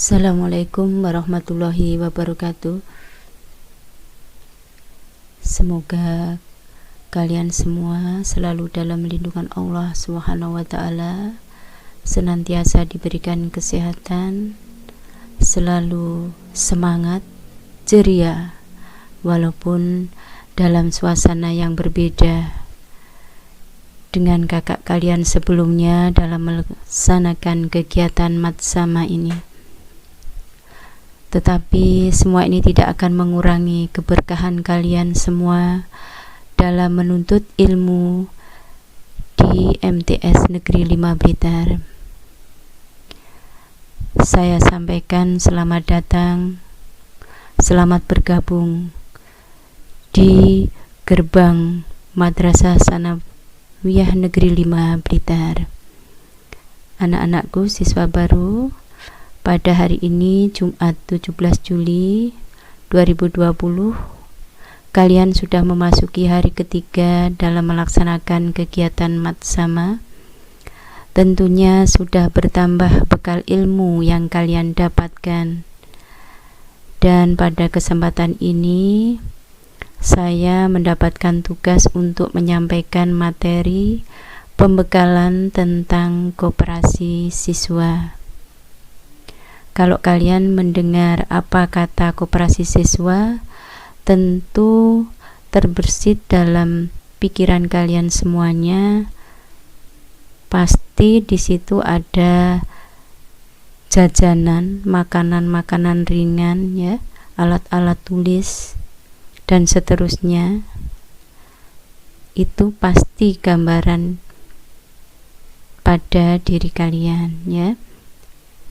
Assalamualaikum warahmatullahi wabarakatuh. Semoga kalian semua selalu dalam lindungan Allah Subhanahu wa ta'ala, senantiasa diberikan kesehatan, selalu semangat, ceria, walaupun dalam suasana yang berbeda dengan kakak kalian sebelumnya dalam melaksanakan kegiatan matsama ini. Tetapi semua ini tidak akan mengurangi keberkahan kalian semua dalam menuntut ilmu di MTS Negeri 5 Blitar. Saya sampaikan selamat datang, selamat bergabung di gerbang Madrasah Sanawiyah Negeri 5 Blitar. Anak-anakku, siswa baru, pada hari ini Jumat 17 Juli 2020, kalian sudah memasuki hari ketiga dalam melaksanakan kegiatan matsama. Tentunya sudah bertambah bekal ilmu yang kalian dapatkan. Dan pada kesempatan ini saya mendapatkan tugas untuk menyampaikan materi pembekalan tentang koperasi siswa. Kalau kalian mendengar apa kata koperasi siswa, tentu terbersit dalam pikiran kalian semuanya. Pasti di situ ada jajanan, makanan-makanan ringan, ya, alat-alat tulis dan seterusnya. Itu pasti gambaran pada diri kalian, ya.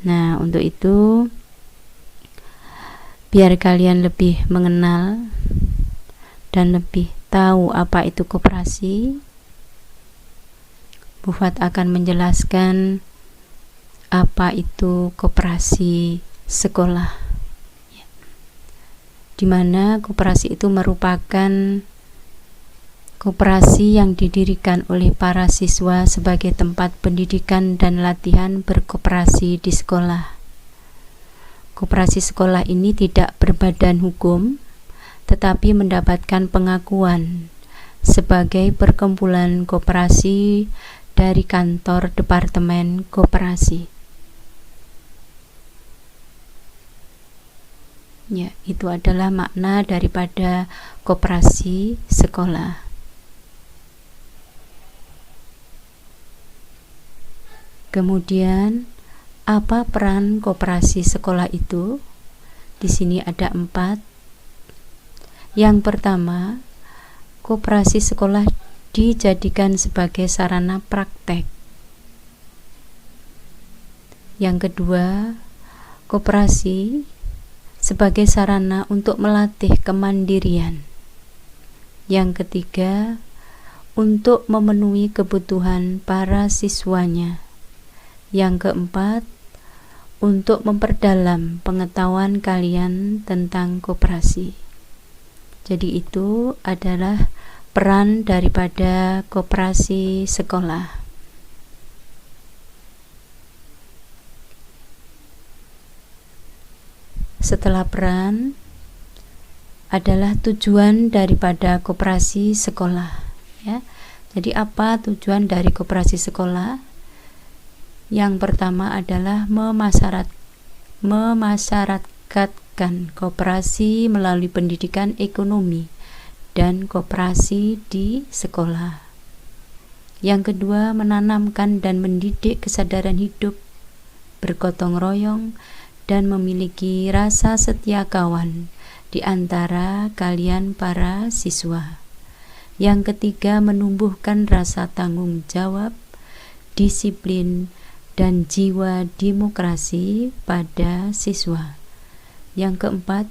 Nah, untuk itu biar kalian lebih mengenal dan lebih tahu apa itu koperasi, Bu Fat akan menjelaskan apa itu koperasi sekolah, di mana koperasi itu merupakan koperasi yang didirikan oleh para siswa sebagai tempat pendidikan dan latihan berkoperasi di sekolah. Koperasi sekolah ini tidak berbadan hukum, tetapi mendapatkan pengakuan sebagai perkumpulan koperasi dari kantor Departemen Koperasi. Ya, itu adalah makna daripada koperasi sekolah. Kemudian, apa peran koperasi sekolah itu? Di sini ada 4. Yang pertama, koperasi sekolah dijadikan sebagai sarana praktek. Yang kedua, koperasi sebagai sarana untuk melatih kemandirian. Yang ketiga, untuk memenuhi kebutuhan para siswanya. Yang keempat, untuk memperdalam pengetahuan kalian tentang koperasi. Jadi itu adalah peran daripada koperasi sekolah. Setelah peran adalah tujuan daripada koperasi sekolah, ya. Jadi apa tujuan dari koperasi sekolah? Yang pertama adalah memasyarakatkan koperasi melalui pendidikan ekonomi dan koperasi di sekolah. Yang kedua, menanamkan dan mendidik kesadaran hidup, bergotong royong, dan memiliki rasa setia kawan di antara kalian para siswa. Yang ketiga, menumbuhkan rasa tanggung jawab, disiplin, dan jiwa demokrasi pada siswa. Yang keempat,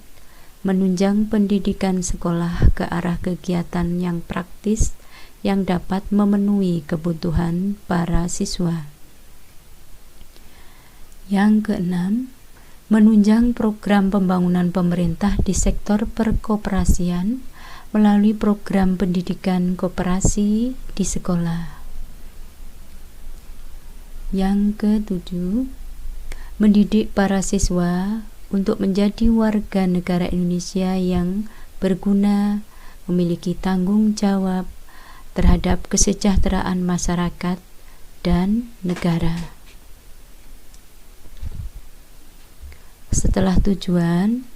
menunjang pendidikan sekolah ke arah kegiatan yang praktis yang dapat memenuhi kebutuhan para siswa. Yang keenam, menunjang program pembangunan pemerintah di sektor perkoperasian melalui program pendidikan koperasi di sekolah. Yang ketujuh, mendidik para siswa untuk menjadi warga negara Indonesia yang berguna, memiliki tanggung jawab terhadap kesejahteraan masyarakat dan negara. Setelah tujuan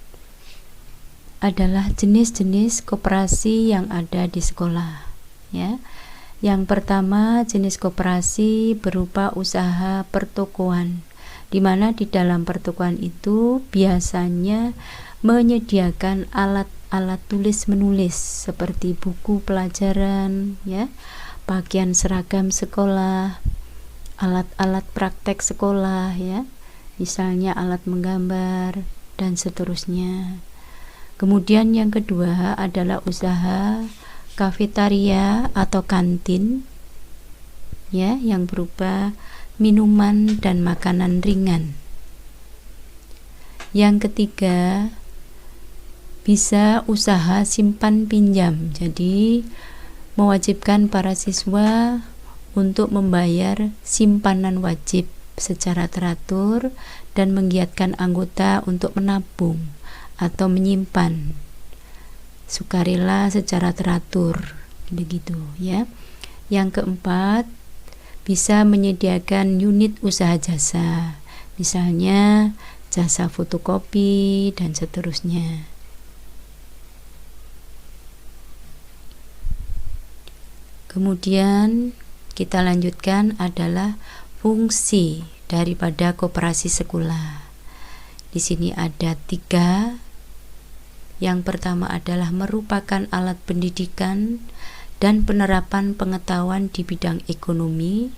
adalah jenis-jenis koperasi yang ada di sekolah, ya. Yang pertama, jenis koperasi berupa usaha pertokoan, di mana di dalam pertokoan itu biasanya menyediakan alat-alat tulis menulis seperti buku pelajaran, ya, pakaian seragam sekolah, alat-alat praktek sekolah, ya, misalnya alat menggambar dan seterusnya. Kemudian yang kedua adalah usaha kafetaria atau kantin, ya, yang berupa minuman dan makanan ringan. Yang ketiga bisa usaha simpan pinjam, jadi mewajibkan para siswa untuk membayar simpanan wajib secara teratur dan menggiatkan anggota untuk menabung atau menyimpan sukarela secara teratur, begitu, ya. Yang keempat, bisa menyediakan unit usaha jasa, misalnya jasa fotokopi dan seterusnya. Kemudian kita lanjutkan adalah fungsi daripada koperasi sekolah. Di sini ada 3. Yang pertama adalah merupakan alat pendidikan dan penerapan pengetahuan di bidang ekonomi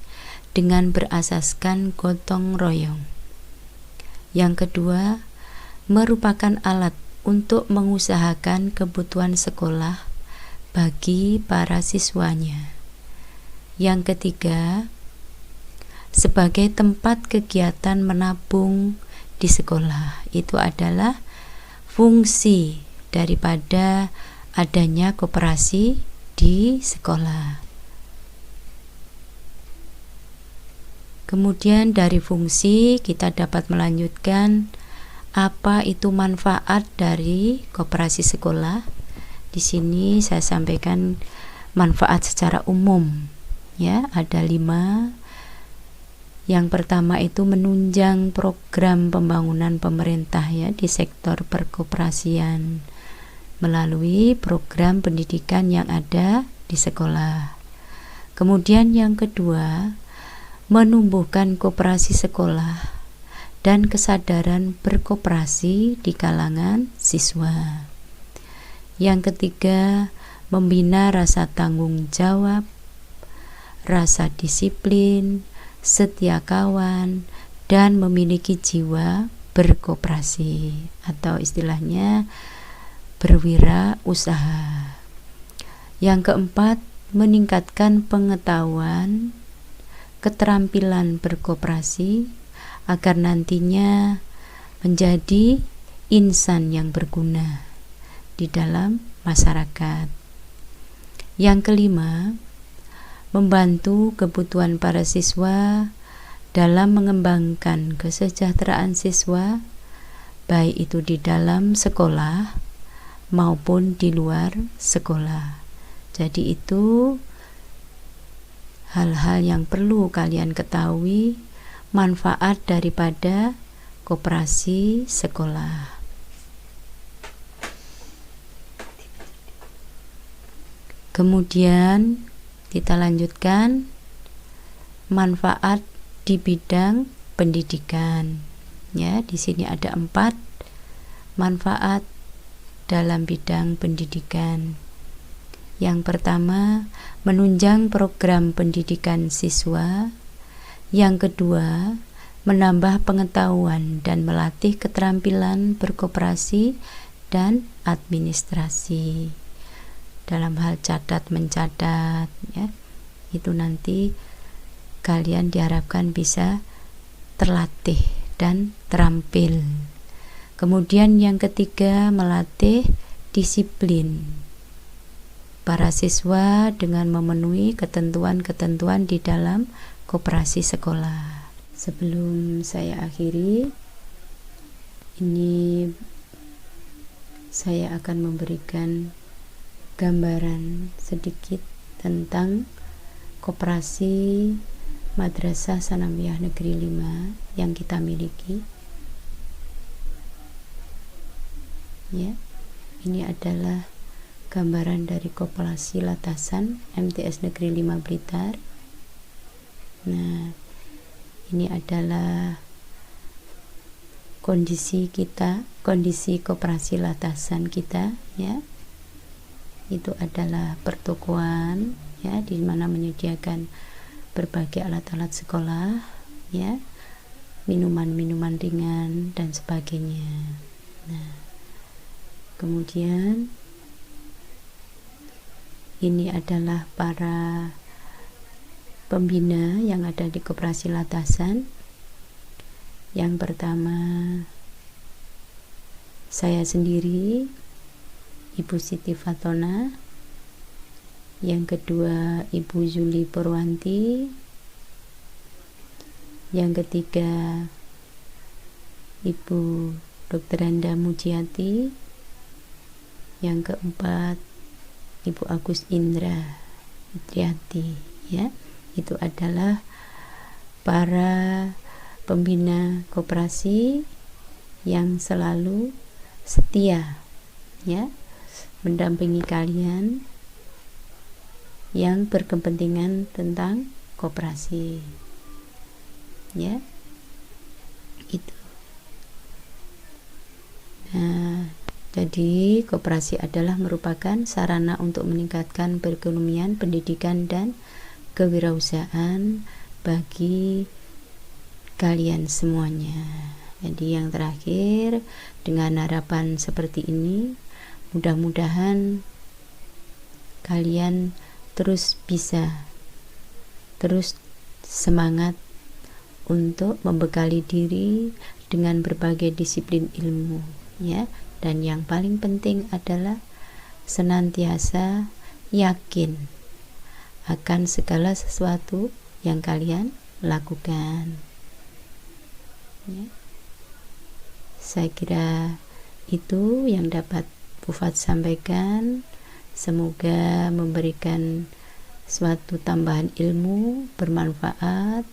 dengan berasaskan gotong royong. Yang kedua, merupakan alat untuk mengusahakan kebutuhan sekolah bagi para siswanya. Yang ketiga, sebagai tempat kegiatan menabung di sekolah. Itu adalah fungsi daripada adanya koperasi di sekolah. Kemudian dari fungsi kita dapat melanjutkan apa itu manfaat dari koperasi sekolah. Di sini saya sampaikan manfaat secara umum, ya, ada 5. Yang pertama itu menunjang program pembangunan pemerintah, ya, di sektor perkoperasian melalui program pendidikan yang ada di sekolah. Kemudian yang kedua, menumbuhkan koperasi sekolah dan kesadaran berkoperasi di kalangan siswa. Yang ketiga, membina rasa tanggung jawab, rasa disiplin, setia kawan, dan memiliki jiwa berkoperasi atau istilahnya berwirausaha. Yang keempat, meningkatkan pengetahuan, keterampilan berkoperasi agar nantinya menjadi insan yang berguna di dalam masyarakat. Yang kelima, membantu kebutuhan para siswa dalam mengembangkan kesejahteraan siswa, baik itu di dalam sekolah maupun di luar sekolah. Jadi itu hal-hal yang perlu kalian ketahui, manfaat daripada koperasi sekolah. Kemudian kita lanjutkan manfaat di bidang pendidikan. Ya, di sini ada 4 manfaat dalam bidang pendidikan. Yang pertama, menunjang program pendidikan siswa. Yang kedua, menambah pengetahuan dan melatih keterampilan berkoperasi dan administrasi. Dalam hal catat mencatat, ya, itu nanti kalian diharapkan bisa terlatih dan terampil. Kemudian yang ketiga, melatih disiplin para siswa dengan memenuhi ketentuan-ketentuan di dalam koperasi sekolah. Sebelum saya akhiri, ini saya akan memberikan gambaran sedikit tentang Koperasi Madrasah Sanawiyah Negeri 5 yang kita miliki. Ya, ini adalah gambaran dari Koperasi Latasan MTS Negeri 5 Blitar. Nah, ini adalah kondisi kita, kondisi Koperasi Latasan kita, ya. Itu adalah pertokoan, ya, di mana menyediakan berbagai alat-alat sekolah, ya, minuman-minuman ringan dan sebagainya. Nah, kemudian ini adalah para pembina yang ada di Koperasi Latasan. Yang pertama, saya sendiri, Ibu Siti Fatona. Yang kedua, Ibu Zuli Purwanti. Yang ketiga, Ibu Dr. Anda Mujiati. Yang keempat, Ibu Agus Indra Triati, ya. Itu adalah para pembina koperasi yang selalu setia, ya, mendampingi kalian yang berkepentingan tentang koperasi, ya. Itu. Nah, jadi koperasi adalah merupakan sarana untuk meningkatkan perekonomian, pendidikan, dan kewirausahaan bagi kalian semuanya. Jadi yang terakhir, dengan harapan seperti ini, mudah-mudahan kalian terus bisa, terus semangat untuk membekali diri dengan berbagai disiplin ilmu, ya. Dan yang paling penting adalah senantiasa yakin akan segala sesuatu yang kalian lakukan, ya. Saya kira itu yang dapat Bufat sampaikan. Semoga memberikan suatu tambahan ilmu bermanfaat,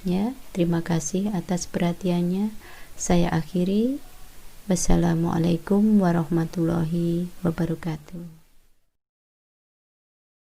ya. Terima kasih atas perhatiannya. Saya akhiri. Wassalamualaikum warahmatullahi wabarakatuh.